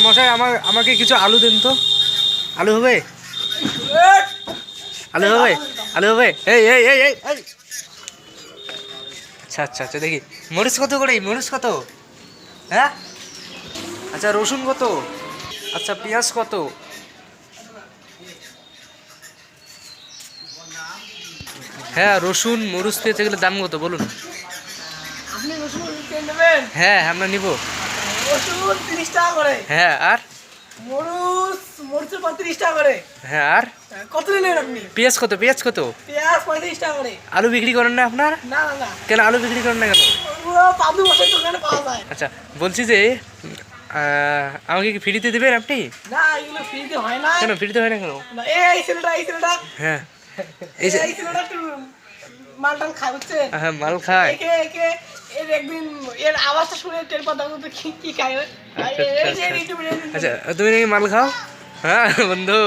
মশাই আমাকে কিছু আলু দিন তো। আলু হবে? আলু হবে? আলু হবে? এই এই এই এই এই। আচ্ছা আচ্ছা আচ্ছা, দেখি মরিচ কত করে? মরিচ কত? হ্যাঁ আচ্ছা, রসুন কত? আচ্ছা, পেঁয়াজ কত? হ্যাঁ, রসুন মরিচ পেঁয়াজ এগুলোর দাম কত বলুন? আপনি রসুন নেবেন? হ্যাঁ আমরা নিব। রসুন 30 টাকা করে। হ্যাঁ আর? মরিচের 35 টাকা করে। হ্যাঁ আর? কত নিলেন আপনি? পেঁয়াজ কত? পেঁয়াজ কত? পেঁয়াজ 35 টাকা করে। আলু বিক্রি করেন না আপনার? না না না, কেন আলু বিক্রি করেন না কেন? ওগুলো পাবলু বসে দোকানে পাওয়া যায়। আচ্ছা, বলছি যে আমাকে কি ফ্রিতে দেবেন আপনি? না, এগুলো ফ্রিতে হয় না। কেন ফ্রিতে হয় না কেন? না, এই ছেলেটা হ্যাঁ এই ছেলেটা একটু মালটাল খায়, বুঝছেন? হ্যাঁ, মাল খায়। একে এর একদিন এর আওয়াজটা শুনে টের পাতাম তো কি খায়। আচ্ছা আচ্ছা আচ্ছা, তুমি নাকি মাল খাও? হ্যাঁ বন্ধু।